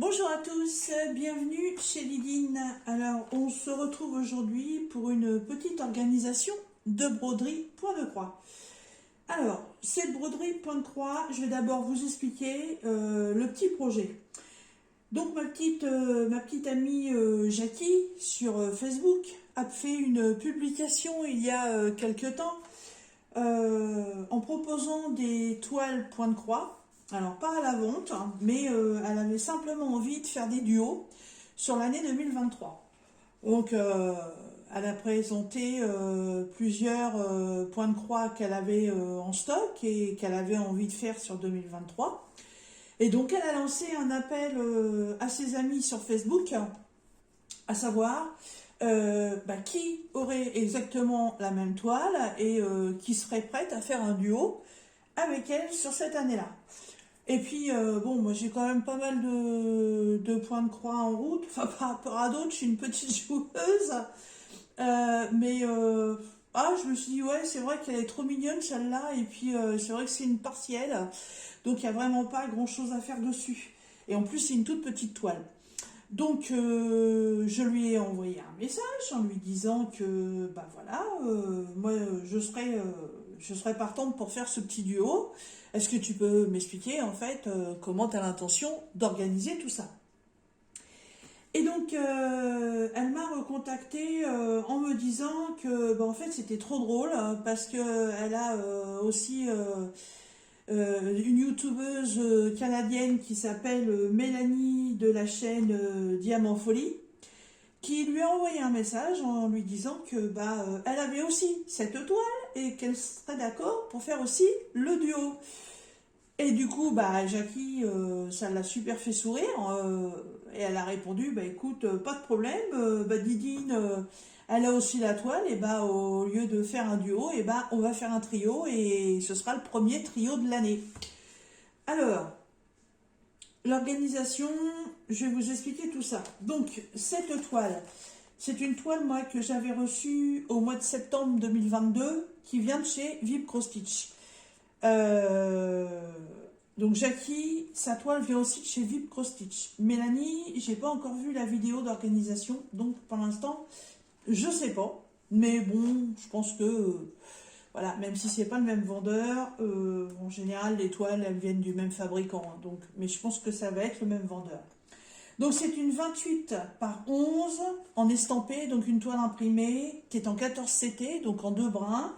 Bonjour à tous, bienvenue chez Lydine. Alors, on se retrouve aujourd'hui pour une petite organisation de broderie point de croix. Alors, cette broderie point de croix, je vais d'abord vous expliquer le petit projet. Donc, ma petite amie Jackie sur Facebook a fait une publication il y a quelques temps en proposant des toiles point de croix. Alors, pas à la vente, hein, mais elle avait simplement envie de faire des duos sur l'année 2023. Donc, elle a présenté plusieurs points de croix qu'elle avait en stock et qu'elle avait envie de faire sur 2023. Et donc, elle a lancé un appel à ses amis sur Facebook, à savoir qui aurait exactement la même toile et qui serait prête à faire un duo avec elle sur cette année-là. Et puis, moi j'ai quand même pas mal de points de croix en route. Enfin, par rapport à d'autres, je suis une petite joueuse. Je me suis dit, ouais, c'est vrai qu'elle est trop mignonne celle-là. Et puis, c'est vrai que c'est une partielle. Donc, il n'y a vraiment pas grand-chose à faire dessus. Et en plus, c'est une toute petite toile. Donc, je lui ai envoyé un message en lui disant que, moi, je serais partante pour faire ce petit duo. Est-ce que tu peux m'expliquer, en fait, comment tu as l'intention d'organiser tout ça? Et donc, elle m'a recontacté en me disant que, en fait, c'était trop drôle parce qu'elle a aussi une youtubeuse canadienne qui s'appelle Mélanie de la chaîne Diamant Folie, qui lui a envoyé un message en lui disant que elle avait aussi cette toile et qu'elle serait d'accord pour faire aussi le duo. Et du coup, Jackie, ça l'a super fait sourire et elle a répondu, écoute, pas de problème, Didine, elle a aussi la toile et au lieu de faire un duo, on va faire un trio et ce sera le premier trio de l'année. Alors, l'organisation, je vais vous expliquer tout ça. Donc, cette toile, c'est une toile, moi, que j'avais reçue au mois de septembre 2022, qui vient de chez Vib Cross Stitch. Donc, Jackie, sa toile vient aussi de chez Vib Cross Stitch. Mélanie, j'ai pas encore vu la vidéo d'organisation, donc pour l'instant, je sais pas. Mais bon, je pense que, voilà, même si c'est pas le même vendeur, en général, les toiles, elles viennent du même fabricant. Hein, donc, mais je pense que ça va être le même vendeur. Donc c'est une 28 par 11 en estampé, donc une toile imprimée qui est en 14 CT, donc en deux brins,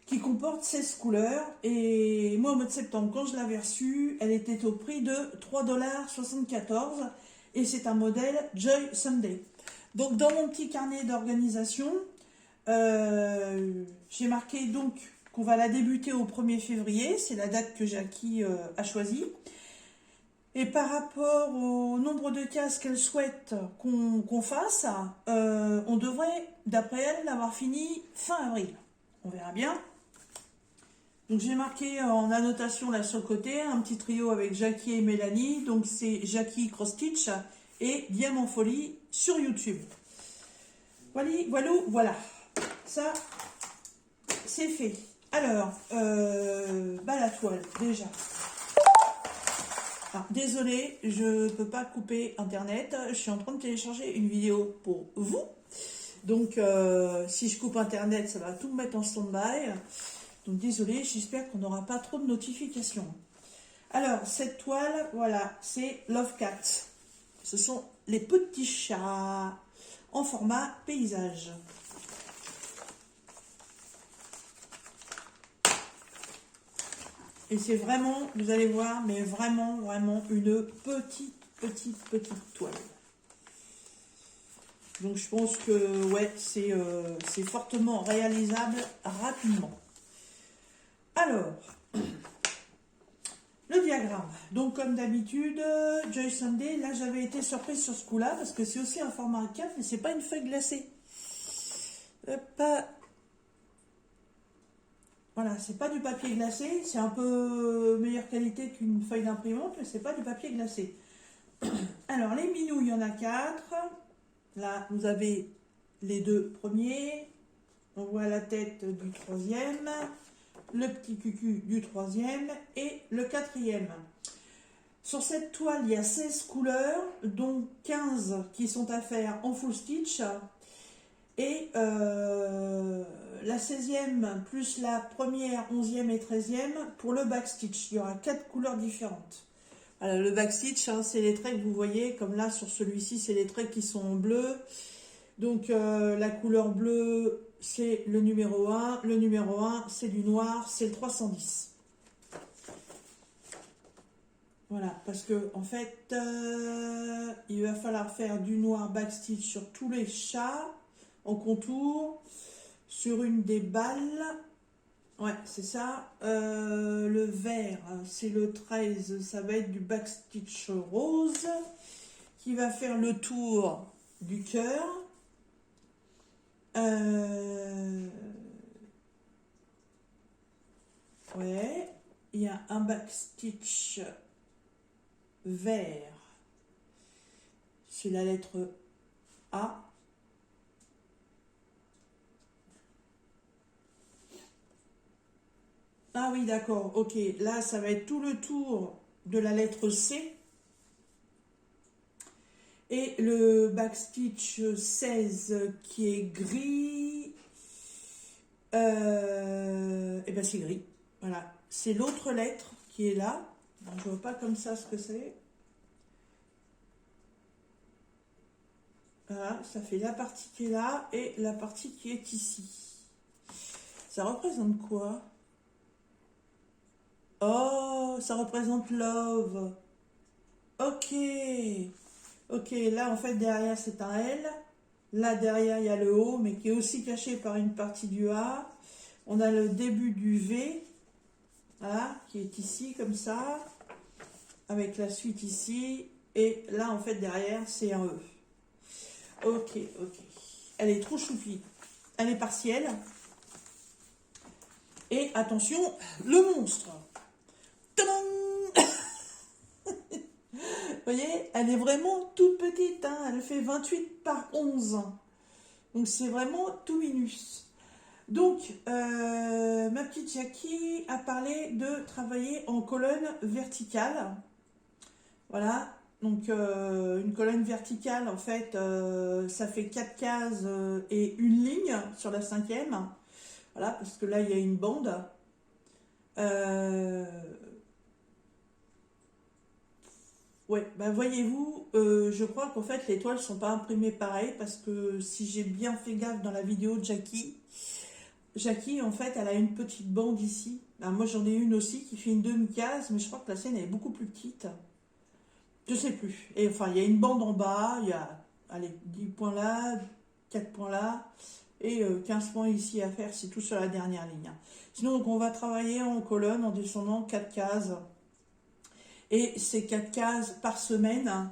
qui comporte 16 couleurs. Et moi, au mois de septembre, quand je l'avais reçue, elle était au prix de 3,74 $ et c'est un modèle Joy Sunday. Donc dans mon petit carnet d'organisation, j'ai marqué donc qu'on va la débuter au 1er février, c'est la date que Jackie a choisie. Et par rapport au nombre de cases qu'elle souhaite qu'on fasse, on devrait, d'après elle, l'avoir fini fin avril. On verra bien. Donc j'ai marqué en annotation là sur le côté un petit trio avec Jackie et Mélanie. Donc c'est Jackie Cross Stitch et Diamant Folie sur YouTube. Voilà. Ça, c'est fait. Alors, la toile, déjà. Ah, désolée, je ne peux pas couper Internet. Je suis en train de télécharger une vidéo pour vous. Donc, si je coupe Internet, ça va tout me mettre en stand-by. Donc, désolée, j'espère qu'on n'aura pas trop de notifications. Alors, cette toile, voilà, c'est Love Cat. Ce sont les petits chats en format paysage. Et c'est vraiment, vous allez voir, mais vraiment une petite toile. Donc je pense que ouais, c'est fortement réalisable rapidement. Alors, le diagramme. Donc comme d'habitude, Joy Sunday, là j'avais été surprise sur ce coup-là, parce que c'est aussi un format 4, mais c'est pas une feuille glacée. Voilà, c'est pas du papier glacé, c'est un peu meilleure qualité qu'une feuille d'imprimante, mais c'est pas du papier glacé. Alors, les minous, il y en a 4. Là, vous avez les deux premiers. On voit la tête du troisième, le petit cucu du troisième et le quatrième. Sur cette toile, il y a 16 couleurs, dont 15 qui sont à faire en full stitch. Et la 16e plus la première, 11e et 13e pour le backstitch. Il y aura 4 couleurs différentes. Alors, le backstitch, hein, c'est les traits que vous voyez, comme là sur celui-ci, c'est les traits qui sont en bleu. Donc la couleur bleue, c'est le numéro 1. Le numéro 1, c'est du noir, c'est le 310. Voilà, parce que en fait, il va falloir faire du noir backstitch sur tous les chats en contour, sur une des balles. Ouais, c'est ça. Le vert, c'est le 13, ça va être du backstitch rose qui va faire le tour du cœur. Ouais, il y a un backstitch vert, c'est la lettre A. Ah oui, d'accord, ok. Là, ça va être tout le tour de la lettre C. Et le backstitch 16 qui est gris, et ben c'est gris. Voilà, c'est l'autre lettre qui est là. Alors, je ne vois pas comme ça ce que c'est. Voilà, ça fait la partie qui est là et la partie qui est ici. Ça représente quoi? Oh, ça représente love. Ok. Ok, là en fait derrière c'est un L. Là derrière il y a le O, mais qui est aussi caché par une partie du A. On a le début du V, voilà, qui est ici comme ça, avec la suite ici. Et là en fait derrière c'est un E. Ok, ok. Elle est trop choupie. Elle est partielle. Et attention, le monstre. Tadam! Vous voyez, elle est vraiment toute petite, hein. Elle fait 28 par 11. Donc c'est vraiment tout minus. Donc, ma petite Jackie a parlé de travailler en colonne verticale. Voilà, donc une colonne verticale, en fait, ça fait 4 cases et une ligne sur la 5e. Voilà, parce que là, il y a une bande. Ouais, bah voyez-vous, je crois qu'en fait les toiles ne sont pas imprimées pareil parce que si j'ai bien fait gaffe dans la vidéo de Jackie en fait elle a une petite bande ici. Ben, moi j'en ai une aussi qui fait une demi-case, mais je crois que la sienne elle est beaucoup plus petite. Je sais plus. Et enfin il y a une bande en bas, il y a allez, 10 points là, 4 points là et 15 points ici à faire, c'est tout sur la dernière ligne. Sinon donc, on va travailler en colonne en descendant 4 cases. Et c'est 4 cases par semaine.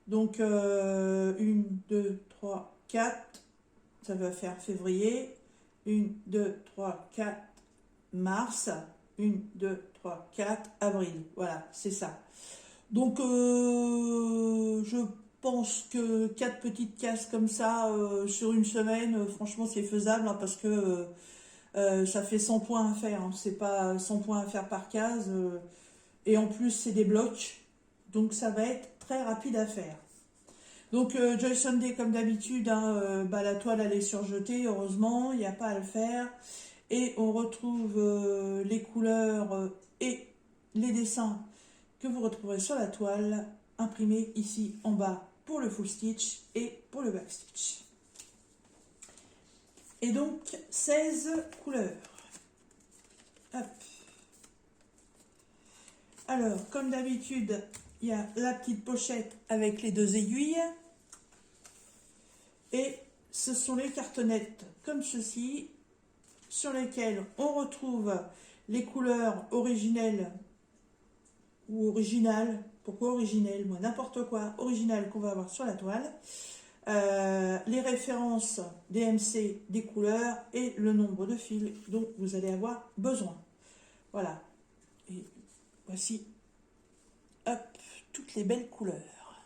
Donc, 1, 2, 3, 4. Ça va faire février. 1, 2, 3, 4, mars. 1, 2, 3, 4, avril. Voilà, c'est ça. Donc, je pense que 4 petites cases comme ça sur une semaine, franchement, c'est faisable hein, parce que ça fait 100 points à faire. Hein. C'est pas 100 points à faire par case. Et en plus, c'est des blocs. Donc, ça va être très rapide à faire. Donc, Joy Sunday, comme d'habitude, hein, bah, la toile, elle est surjetée. Heureusement, il n'y a pas à le faire. Et on retrouve les couleurs et les dessins que vous retrouverez sur la toile, imprimés ici en bas pour le full stitch et pour le back stitch. Et donc, 16 couleurs. Hop. Alors, comme d'habitude, il y a la petite pochette avec les 2 aiguilles. Et ce sont les cartonnettes comme ceci, sur lesquelles on retrouve les couleurs originelles ou originales. Pourquoi originelles? Moi, n'importe quoi, original qu'on va avoir sur la toile. Les références DMC des couleurs et le nombre de fils dont vous allez avoir besoin. Voilà. Et voici, hop, toutes les belles couleurs.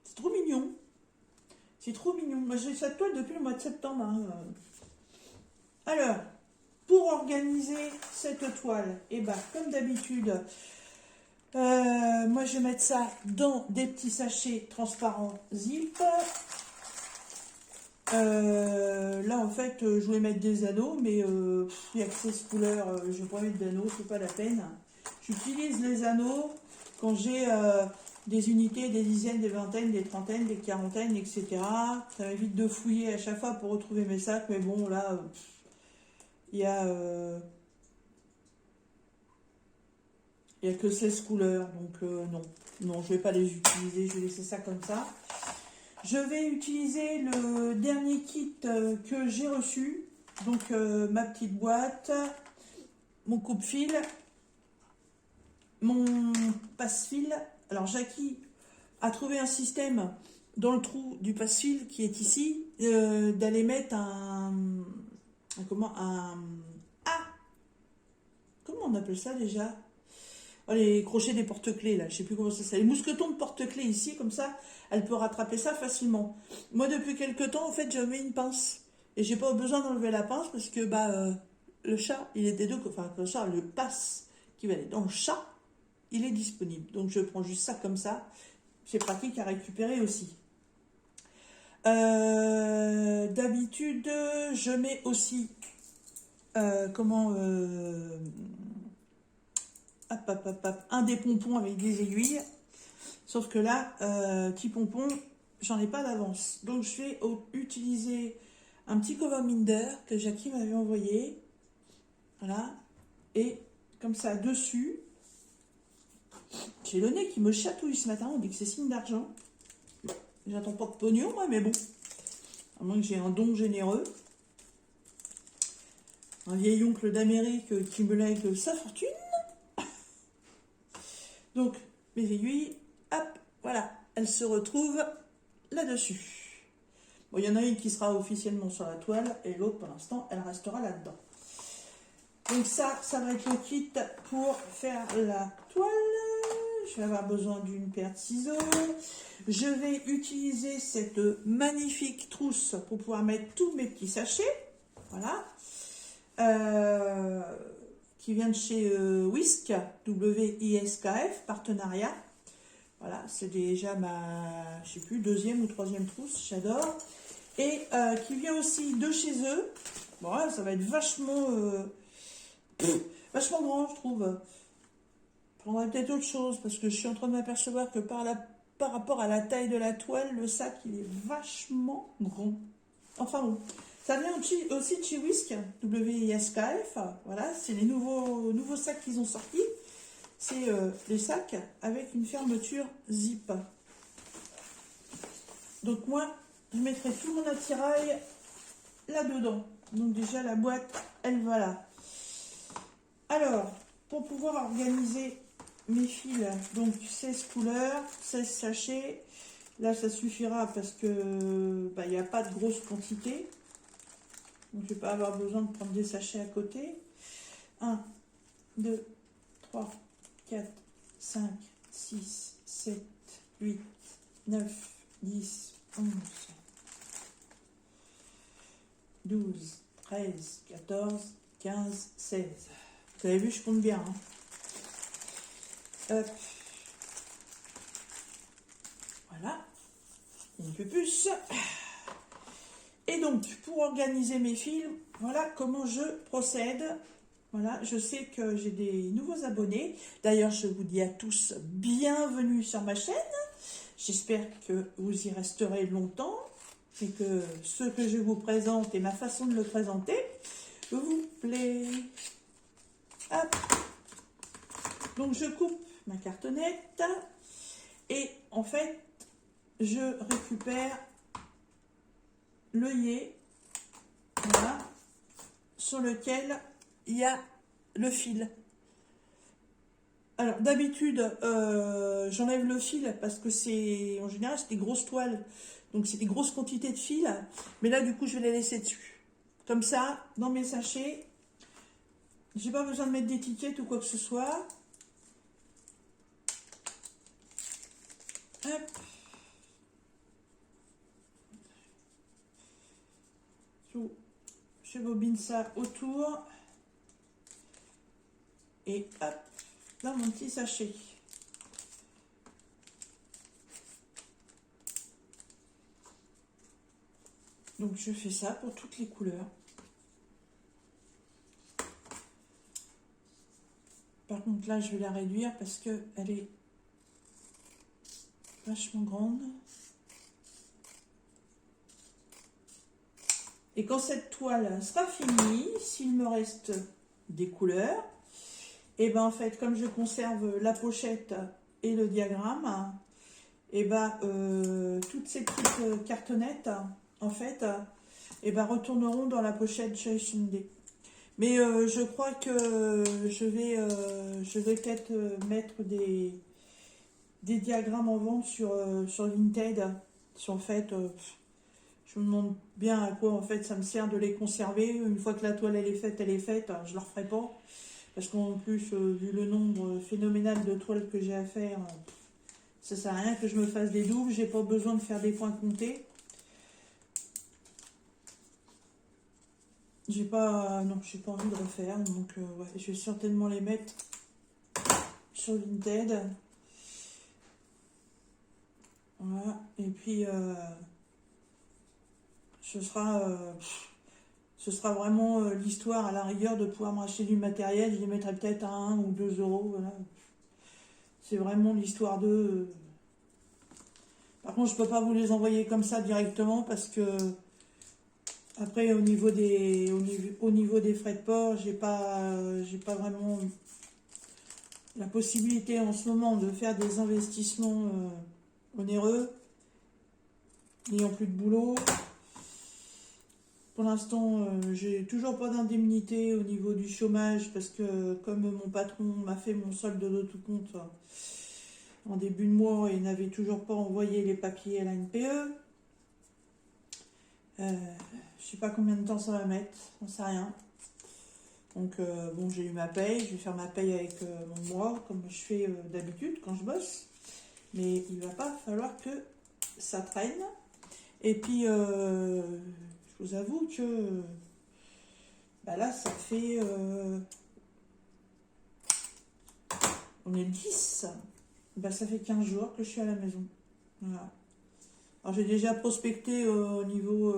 C'est trop mignon. C'est trop mignon. Moi, j'ai cette toile depuis le mois de septembre. Hein. Alors, pour organiser cette toile, et ben comme d'habitude, moi je vais mettre ça dans des petits sachets transparents zip. Là en fait je voulais mettre des anneaux, mais il n'y a que 16 couleurs, je vais pas mettre d'anneaux, c'est pas la peine. J'utilise les anneaux quand j'ai des unités, des dizaines, des vingtaines, des trentaines, des quarantaines, etc. Ça m'évite de fouiller à chaque fois pour retrouver mes sacs, mais bon là il y a il n'y a que 16 couleurs, donc non, je vais pas les utiliser, je vais laisser ça comme ça. Je vais utiliser le dernier kit que j'ai reçu, donc ma petite boîte, mon coupe-fil, mon passe-fil. Alors Jackie a trouvé un système dans le trou du passe-fil qui est ici, d'aller mettre comment on appelle ça déjà? Oh, les crochets des porte-clés là, je sais plus comment ça s'appelle, les mousquetons de porte-clés ici, comme ça, elle peut rattraper ça facilement. Moi depuis quelques temps, en fait, je mets une pince et j'ai pas besoin d'enlever la pince parce que le chat, il est des deux, enfin le chat, le passe qui va aller dans le chat, il est disponible. Donc je prends juste ça comme ça, c'est pratique à récupérer aussi. D'habitude, je mets aussi un des pompons avec des aiguilles, sauf que là petit pompon, j'en ai pas d'avance, donc je vais utiliser un petit cover minder que Jackie m'avait envoyé, voilà, et comme ça dessus, j'ai le nez qui me chatouille ce matin, on dit que c'est signe d'argent, j'attends pas de pognon moi, mais bon, à moins que j'ai un don généreux, un vieil oncle d'Amérique qui me lègue sa fortune. Donc, mes aiguilles, hop, voilà, elles se retrouvent là-dessus. Bon, il y en a une qui sera officiellement sur la toile, et l'autre, pour l'instant, elle restera là-dedans. Donc ça va être le kit pour faire la toile. Je vais avoir besoin d'une paire de ciseaux. Je vais utiliser cette magnifique trousse pour pouvoir mettre tous mes petits sachets. Voilà. Qui vient de chez Whisk, W-I-S-K-F, partenariat. Voilà, c'est déjà ma, je sais plus, deuxième ou troisième trousse, j'adore. Et qui vient aussi de chez eux. Bon, là, ça va être vachement grand, je trouve. Je prendrais peut-être autre chose, parce que je suis en train de m'apercevoir que par rapport à la taille de la toile, le sac, il est vachement grand. Enfin bon. Ça vient aussi de chez Whisk, W-I-S-K-F, voilà, c'est les nouveaux sacs qu'ils ont sortis. C'est les sacs avec une fermeture zip. Donc moi, je mettrai tout mon attirail là-dedans. Donc déjà, la boîte, elle va là. Alors, pour pouvoir organiser mes fils, donc 16 couleurs, 16 sachets, là ça suffira parce que il n'y a pas de grosse quantité. Donc je ne vais pas avoir besoin de prendre des sachets à côté. 1, 2, 3, 4, 5, 6, 7, 8, 9, 10, 11, 12, 13, 14, 15, 16. Vous avez vu, je compte bien. Hop. Voilà. Une puce. Et donc, pour organiser mes fils, voilà comment je procède. Voilà, je sais que j'ai des nouveaux abonnés. D'ailleurs, je vous dis à tous bienvenue sur ma chaîne. J'espère que vous y resterez longtemps et que ce que je vous présente et ma façon de le présenter vous plaît. Hop. Donc, je coupe ma cartonnette et en fait, je récupère l'œillet, voilà, sur lequel il y a le fil. Alors d'habitude j'enlève le fil parce que c'est en général c'est des grosses toiles, donc c'est des grosses quantités de fil, mais là du coup je vais les laisser dessus. Comme ça, dans mes sachets, j'ai pas besoin de mettre d'étiquette ou quoi que ce soit. Hop. Je bobine ça autour. et hop, dans mon petit sachet. Donc je fais ça pour toutes les couleurs. Par contre là je vais la réduire parce que elle est vachement grande. Et quand cette toile sera finie, s'il me reste des couleurs, et ben en fait comme je conserve la pochette et le diagramme, et ben toutes ces petites cartonnettes en fait et ben retourneront dans la pochette Joyce Day. Mais je crois que je vais peut-être mettre des diagrammes en vente sur Vinted. En fait, je me demande bien à quoi en fait ça me sert de les conserver. Une fois que la toile elle est faite, je ne la referai pas. Parce qu'en plus, vu le nombre phénoménal de toiles que j'ai à faire, ça sert à rien que je me fasse des doubles. J'ai pas besoin de faire des points comptés. J'ai pas envie de refaire. Donc ouais, je vais certainement les mettre sur Vinted. Voilà. Et puis ce sera vraiment l'histoire à la rigueur de pouvoir me racheter du matériel. Je les mettrai peut-être à 1 ou 2 euros. Voilà. C'est vraiment l'histoire de. Par contre, je peux pas vous les envoyer comme ça directement parce que après au niveau des frais de port, j'ai pas vraiment la possibilité en ce moment de faire des investissements onéreux, n'ayant plus de boulot. Pour l'instant, j'ai toujours pas d'indemnité au niveau du chômage parce que comme mon patron m'a fait mon solde de tout compte en début de mois et n'avait toujours pas envoyé les papiers à la NPE, je sais pas combien de temps ça va mettre, j'en sais rien. Donc bon, j'ai eu ma paye, je vais faire ma paye avec mon mois comme je fais d'habitude quand je bosse. Mais il va pas falloir que ça traîne. Et puis, je vous avoue que bah là, ça fait... on est le 10. Bah, ça fait 15 jours que je suis à la maison. Voilà. Alors, j'ai déjà prospecté au niveau...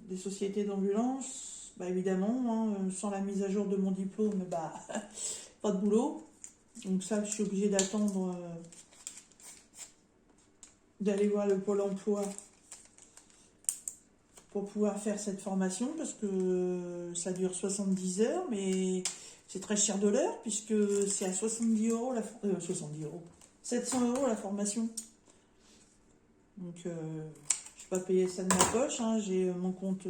des sociétés d'ambulance. Bah, évidemment, hein, sans la mise à jour de mon diplôme, bah, pas de boulot. Donc ça, je suis obligée d'attendre d'aller voir le pôle emploi pour pouvoir faire cette formation parce que ça dure 70 heures, mais c'est très cher de l'heure puisque c'est à 70 euros 700 euros la formation. Donc je ne vais pas payer ça de ma poche, hein. J'ai mon compte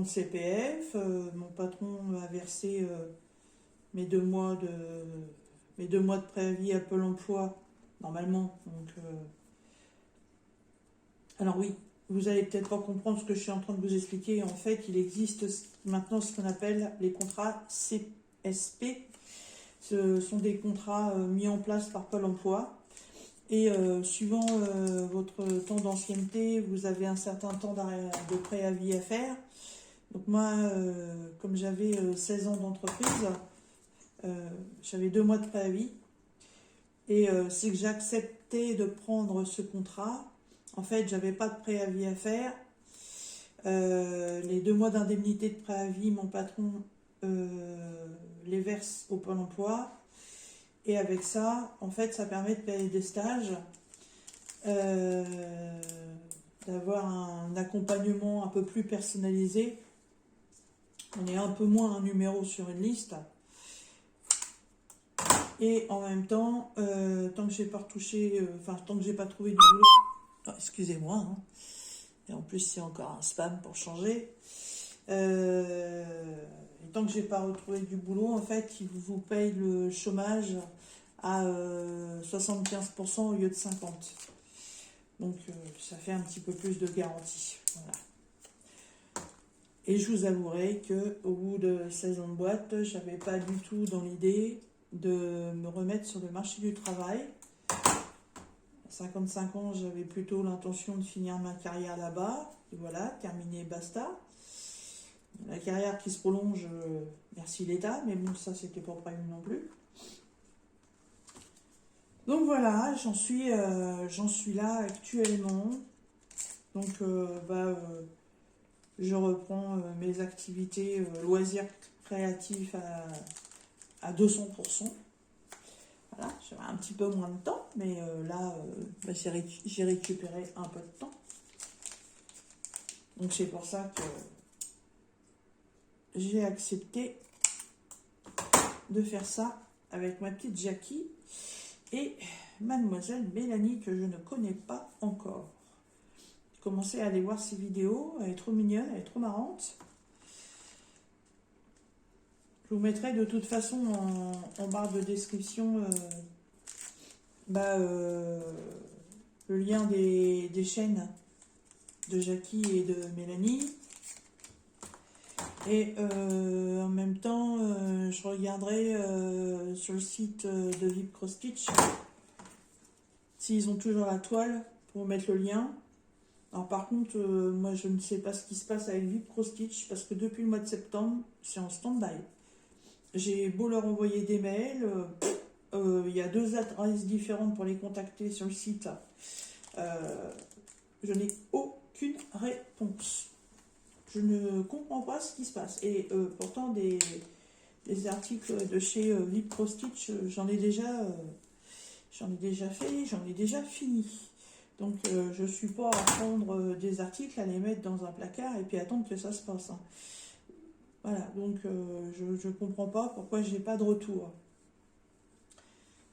CPF, mon patron a versé mes 2 mois de préavis à Pôle emploi normalement. Donc alors oui, vous allez peut-être pas comprendre ce que je suis en train de vous expliquer. En fait, il existe maintenant ce qu'on appelle les contrats CSP. Ce sont des contrats mis en place par Pôle emploi. Et suivant votre temps d'ancienneté, vous avez un certain temps de préavis à faire. Donc moi, comme j'avais 16 ans d'entreprise, j'avais 2 mois de préavis. Et c'est que j'ai accepté de prendre ce contrat. En fait, j'avais pas de préavis à faire. Les 2 mois d'indemnité de préavis, mon patron les verse au Pôle emploi. Et avec ça, en fait, ça permet de payer des stages, d'avoir un accompagnement un peu plus personnalisé. On est un peu moins un numéro sur une liste. Et en même temps, tant que j'ai pas retouché, tant que j'ai pas trouvé du boulot, oh, excusez-moi, hein. Et en plus c'est encore un spam pour changer. Et tant que j'ai pas retrouvé du boulot, en fait, ils vous payent le chômage à 75% au lieu de 50%. Donc ça fait un petit peu plus de garantie. Voilà. Et je vous avouerai que au bout de 16 ans de boîte, j'avais pas du tout dans l'idée de me remettre sur le marché du travail. À 55 ans, j'avais plutôt l'intention de finir ma carrière là-bas. Et voilà, terminé, basta. la carrière qui se prolonge, merci l'État, mais bon, ça c'était pas prévu non plus. Donc voilà, j'en suis là actuellement. Donc je reprends mes activités loisirs créatifs à 200%. Voilà, j'avais un petit peu moins de temps, mais là, j'ai récupéré un peu de temps. Donc c'est pour ça que j'ai accepté de faire ça avec ma petite Jackie et mademoiselle Mélanie que je ne connais pas encore. J'ai commencé à aller voir ses vidéos, elle est trop mignonne, elle est trop marrante. Je vous mettrai de toute façon en barre de description le lien des chaînes de Jackie et de Mélanie. Et en même temps, je regarderai sur le site de Vip Cross Stitch s'ils ont toujours la toile pour mettre le lien. Alors par contre, moi je ne sais pas ce qui se passe avec Vip Cross Stitch parce que depuis le mois de septembre, c'est en stand-by. J'ai beau leur envoyer des mails, il y a 2 adresses différentes pour les contacter sur le site. Je n'ai aucune réponse. Je ne comprends pas ce qui se passe. Et pourtant, des articles de chez Vip Cross Stitch, j'en ai déjà fait, j'en ai déjà fini. Donc, je ne suis pas à prendre des articles, à les mettre dans un placard et puis attendre que ça se passe. Hein. Voilà, donc je ne comprends pas pourquoi j'ai pas de retour.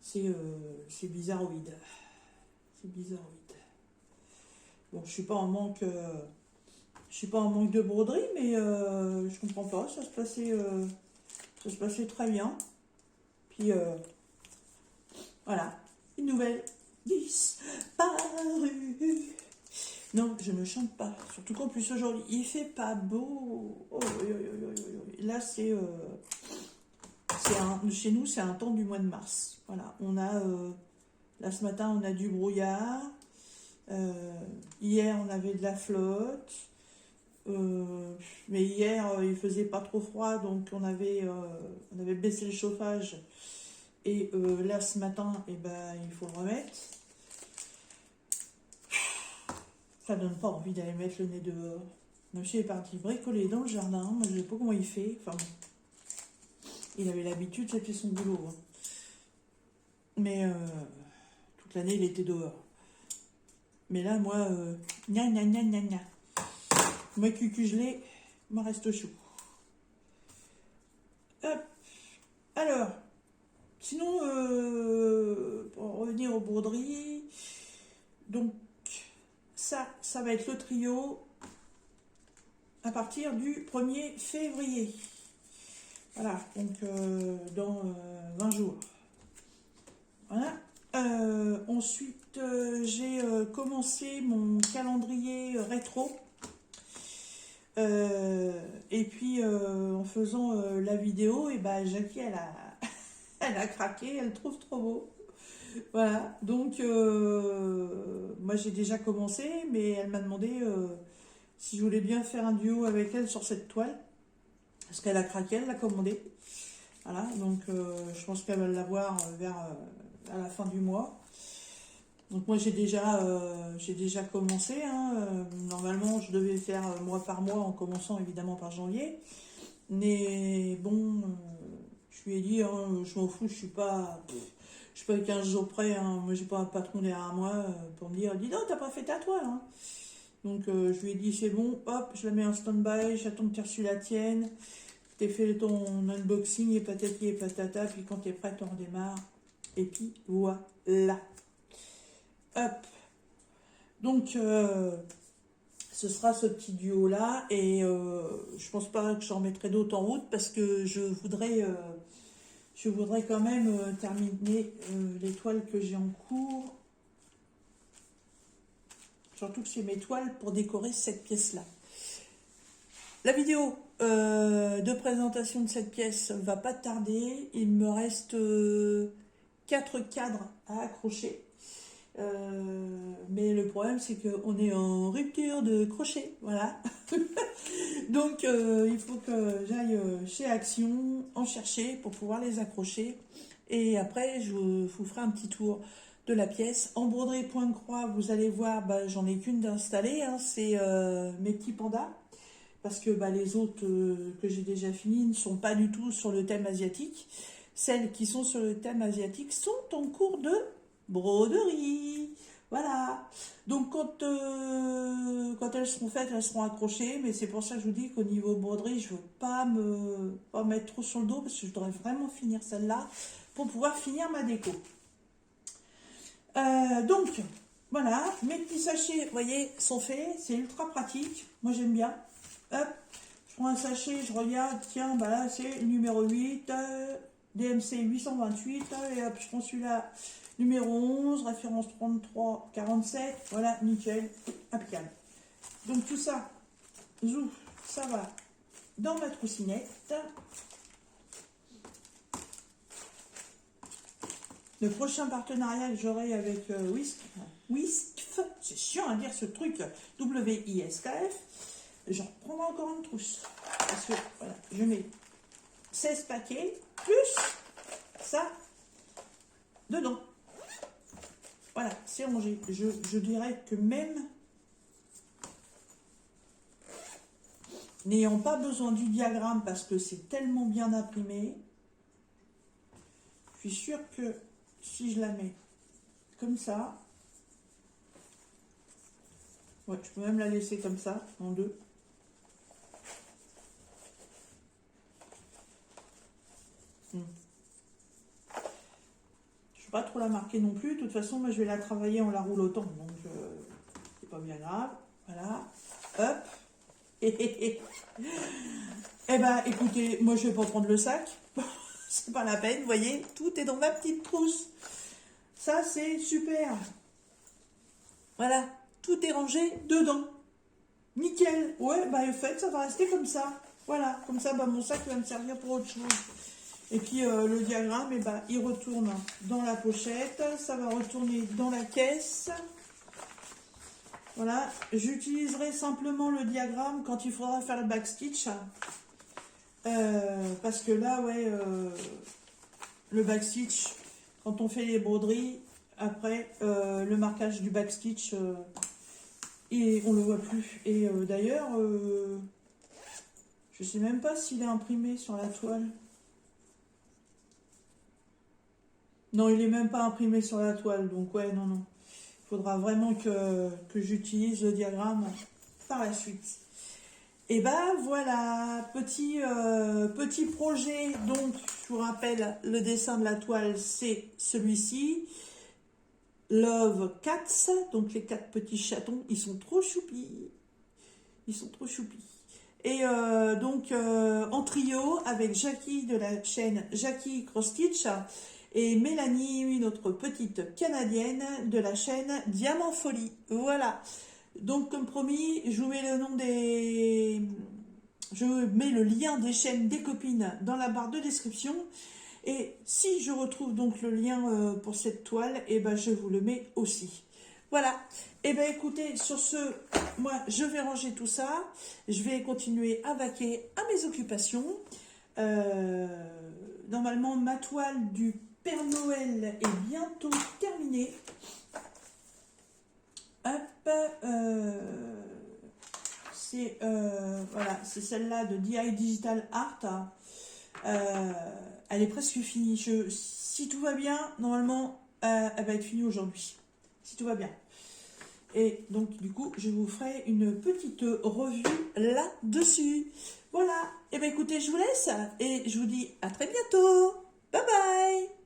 C'est bizarroïde. C'est bizarroïde. Bon, je suis pas en manque de broderie, mais je comprends pas. Ça se passait très bien. Puis voilà, une nouvelle disparue. Non, je ne chante pas. Surtout qu'en plus aujourd'hui, il fait pas beau. Oh, là, chez nous, c'est un temps du mois de mars. Voilà, on a là ce matin, on a du brouillard. Hier, on avait de la flotte. Mais hier, il faisait pas trop froid, donc on avait baissé le chauffage. Et là, ce matin, il faut le remettre. Ça donne pas envie d'aller mettre le nez dehors. Monsieur est parti bricoler dans le jardin. Moi, je sais pas comment il fait. Enfin, il avait l'habitude, c'était son boulot. Hein. Mais toute l'année, il était dehors. Mais là, moi, gna gna gna gna gna. Moi, cucugelé, moi, reste chaud. Hop. Alors, sinon, pour revenir aux broderies, donc, ça va être le trio à partir du 1er février. Voilà, donc dans 20 jours. Voilà. Ensuite, j'ai commencé mon calendrier rétro. Et puis, en faisant la vidéo, et Jackie, elle a craqué, elle le trouve trop beau. Voilà, donc moi j'ai déjà commencé, mais elle m'a demandé si je voulais bien faire un duo avec elle sur cette toile, parce qu'elle a craqué, elle l'a commandé. Voilà, donc je pense qu'elle va l'avoir à la fin du mois. Donc moi j'ai déjà commencé, hein. Normalement je devais faire mois par mois en commençant évidemment par janvier. Mais bon, je lui ai dit, hein, je m'en fous, je suis pas 15 jours près, hein. Moi j'ai pas un patron derrière moi pour me dire, dis donc t'as pas fait ta toile. Hein. Donc je lui ai dit c'est bon, hop, je la mets en stand-by, j'attends que tu aies reçu la tienne, t'aies fait ton unboxing et patati et patata, puis quand t'es prête on redémarre. Et puis voilà. Hop. Donc ce sera ce petit duo là et je pense pas que j'en mettrai d'autres en route parce que je voudrais quand même terminer les toiles que j'ai en cours. Surtout que c'est mes toiles pour décorer cette pièce-là. La vidéo de présentation de cette pièce va pas tarder. Il me reste 4 cadres à accrocher. Mais le problème, c'est qu'on est en rupture de crochet, voilà. Donc, il faut que j'aille chez Action en chercher pour pouvoir les accrocher. Et après, je vous ferai un petit tour de la pièce. En broderie point de croix, vous allez voir, bah, j'en ai qu'une d'installée, hein, c'est mes petits pandas. Parce que bah, les autres que j'ai déjà finies ne sont pas du tout sur le thème asiatique. Celles qui sont sur le thème asiatique sont en cours de broderie. Voilà. Donc quand elles seront faites, elles seront accrochées. Mais c'est pour ça que je vous dis qu'au niveau broderie, je ne veux pas me mettre trop sur le dos parce que je voudrais vraiment finir celle-là pour pouvoir finir ma déco. Donc, voilà, mes petits sachets, vous voyez, sont faits. C'est ultra pratique. Moi, j'aime bien. Hop, je prends un sachet, je regarde, tiens, bah là, c'est numéro 8, DMC 828, et hop, je prends celui-là, numéro 11, référence 33, 47, voilà, nickel, impeccable. Donc, tout ça, zouf, ça va dans ma troussinette. Le prochain partenariat que j'aurai avec Whiskf, c'est chiant à dire ce truc, WISKF, je reprendrai encore une trousse. Parce que, voilà, je mets 16 paquets, plus ça, dedans. Voilà, c'est rangé. Je dirais que même, n'ayant pas besoin du diagramme, parce que c'est tellement bien imprimé, je suis sûre que si je la mets comme ça, ouais, je peux même la laisser comme ça, en deux. Je ne vais pas trop la marquer non plus. De toute façon, moi, je vais la travailler en la roulotant. Donc, c'est pas bien grave. Voilà. Hop. Eh ben, écoutez, moi, je vais pas prendre le sac. C'est pas la peine, vous voyez. Tout est dans ma petite trousse. Ça, c'est super. Voilà. Tout est rangé dedans. Nickel. Ouais, bah, en fait, ça va rester comme ça. Voilà. Comme ça, bah, mon sac va me servir pour autre chose. Et puis le diagramme, eh ben, il retourne dans la pochette, ça va retourner dans la caisse. Voilà, j'utiliserai simplement le diagramme quand il faudra faire le backstitch. Parce que là, ouais, le backstitch, quand on fait les broderies, après, le marquage du backstitch, et on le voit plus. Et d'ailleurs, je sais même pas s'il est imprimé sur la toile. Non, il n'est même pas imprimé sur la toile, donc ouais, non, non. Il faudra vraiment que j'utilise le diagramme par la suite. Et ben voilà, petit projet, donc je vous rappelle, le dessin de la toile, c'est celui-ci. Love Cats, donc les 4 petits chatons, ils sont trop choupis. Ils sont trop choupis. Et donc en trio avec Jackie de la chaîne Jackie Cross Stitch et Mélanie, notre petite Canadienne de la chaîne Diamant Folie. Voilà. Donc comme promis, je vous mets le nom des... Je mets le lien des chaînes des copines dans la barre de description. Et si je retrouve donc le lien pour cette toile, et ben je vous le mets aussi. Voilà. Et ben écoutez, sur ce, moi je vais ranger tout ça. Je vais continuer à vaquer à mes occupations. Normalement, ma toile du Père Noël est bientôt terminée. Hop, c'est voilà, c'est celle-là de DI Digital Art. Elle est presque finie. Si tout va bien, normalement, elle va être finie aujourd'hui. Si tout va bien. Et donc, du coup, je vous ferai une petite revue là-dessus. Voilà. Et bien, écoutez, je vous laisse et je vous dis à très bientôt. Bye bye.